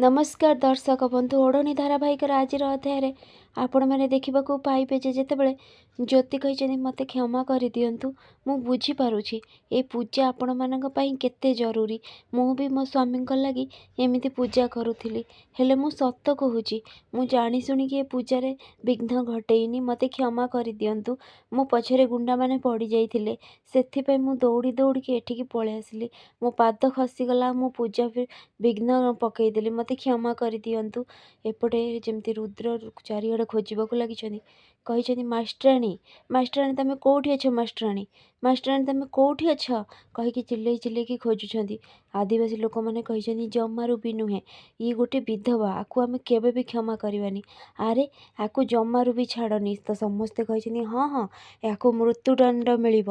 नमस्कार दर्शक बंधु ओढ़नी धारावाहिकर आज अध्याय आपण मैंने देखा पाइबे जेतेबेले ज्योति कहते मत क्षमा कर दिंतु मु बुझीपारुछि ए पूजा आपण मानक पई केते जरूरी। मु भी मो स्वामी लगी एमिति पूजा करूथिली हेले मु सत कहूची मु जानी शुणी कि पूजा रे विघ्न घटेइनी मत क्षमा कर दिंतु। मो पछरे गुंडा माने पड़ी जाइथिले सेथि मु दौड़ी दौड़ी के एठिकी पळे आसिली मो पाद खसीगला मु पूजा विघ्न पकईदेली मत क्षमा कर दिंतु। एपटे जमती रुद्र चारिआडे खोजक लगी कही मास्टराणी मास्टराणी तुम कौटी अछ मास्टराणी मास्टराणी तुम कौटी अछ कहीकि चिल्लई चिल्लैकी खोजुंट। आदिवासी लोक मैंने कही जमारू भी नुहे ये गोटे विधवा आपको आम केवे भी क्षमा करवानी अरे आपको जमारू भी छाड़नी तो समस्ते कही हाँ हाँ या मृत्युदंड मिल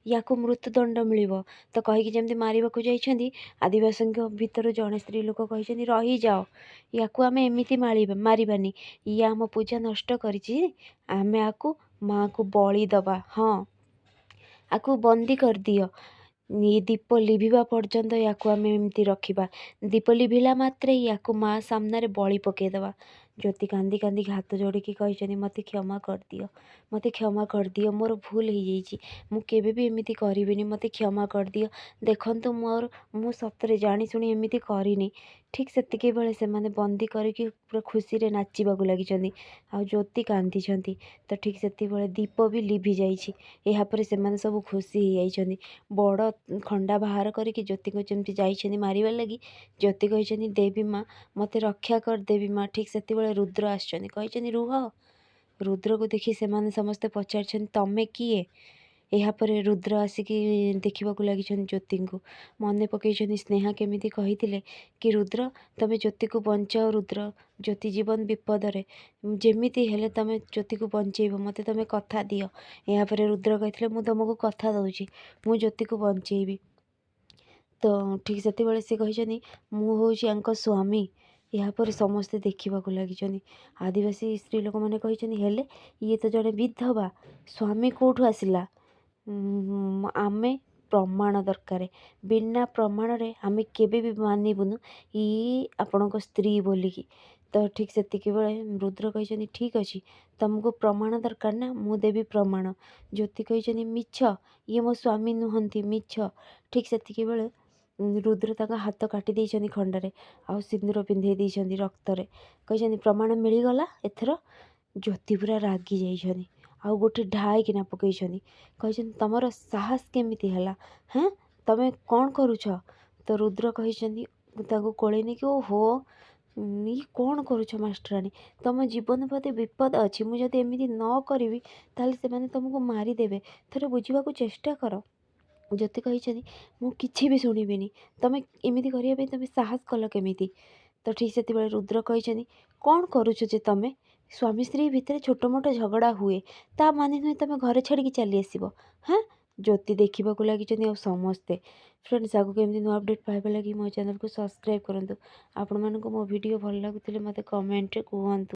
या मृत्युदंड मिल तो कहीकि जमी मारे जाइए आदिवासी भितर जड़े स्त्री लोक कही रही जाओ या आम एमती मारबानी ये आम पूजा नष्ट करें आपको माँ को बलि दबा हाँ आपको बंदी कर दियो ये दीप लिभिबा पर्यंत या आम एमती रखा दीप लिभिला मात्रे या माँ सामने बलि पकईदबा। ज्योति कांदी कांदी हाथ जोड़िकी कही मत क्षमा कर दियो मत क्षमा कर दियो मोर भूल हो जाइए मु केबे भी एमती करिबिनी मत क्षमा कर दियो देखंतु मोर मु सतरे जानी शुणी एमती करिनी। ठीक सेतिके बेले से माने बंदी करके पूरा खुशी रे नाचिबाकू लागिचंदी आ ज्योति कांदी तो ठीक सेति बेले दीप भी लिभि जाइछि एहा परे से माने सब खुशी हो जाइछंदी बड़ खंडा बाहर करके ज्योति को जमती जाइछंदी मारिबार लगी ज्योति कहिछंदी देवी माँ मते रक्षा कर देवी माँ। ठीक सेति बेले रुद्र आछंदी कहिछंदी रुह रुद्र को देखी से माने समस्ते पचारछंदी तमे किए यापर रुद्र आसिकी देखा लगी ज्योति को मन पकई स्नेहा केमिति कही कि रुद्र तमें ज्योति को बचाओ रुद्र ज्योति जीवन विपदरे जेमिति हेले तमें ज्योति को बचेब मत तमें कथा दियो यापर रुद्र कही मु तुमको कथा दूची मु ज्योति को बचेबी। तो ठीक से सी कही मु हूँ स्वामी यापर समस्ते देखा लगी आदिवासी स्त्री लोक मैंने कही हेले ये तो जड़े विधवा स्वामी कौटू आसला आमे प्रमाण दरकार बिना प्रमाण रे आमे केबे भी मानबुनु ये आपण स्त्री बोलिकी। तो ठीक से रुद्र कही ठीक अच्छे तुमको प्रमाण दरकार ना मु देवी प्रमाण ज्योति कही मिछ ये मो स्वामी नुहंती मिछ। ठीक से रुद्र तक हाथ काटी देइछंदी खंडरे आ सिंदूर पिंधे देइछंदी रक्तरे कही प्रमाण मिलगला एथर ज्योति पूरा रागी जाइछंदी आउ गोटे ढाई किना पकई कही तुमर साहस केमिति हैला हाँ तमें कौन करुछ। तो रुद्र कही कोले नहीं कि ओहो ये कौन करुछ मास्टराणी तुम जीवन प्रति विपद अच्छी मुझे एमती न करी ताले से माने तुमको मारिदेवे थोड़े बुझा चेष्टा कर। ज्योति कही मु किछि भी शुणिबिनी तमें एमती करने तुम साहस कल केमिति। तो ठीक से रुद्र कही कौन करुछ जे तमें स्वामी स्त्री भितर छोट मोट झगड़ा हुए ता माने नुहे तुम घर छाड़ी चली आसब हाँ ज्योति देखा लगी समस्ते। फ्रेंड्स आगु केमती नुआ अपडेट पाइबा लगी मो चैनल को सब्सक्राइब करंतु। आपण मानको मो वीडियो भल लागुतिले मते कमेंट कहंतु।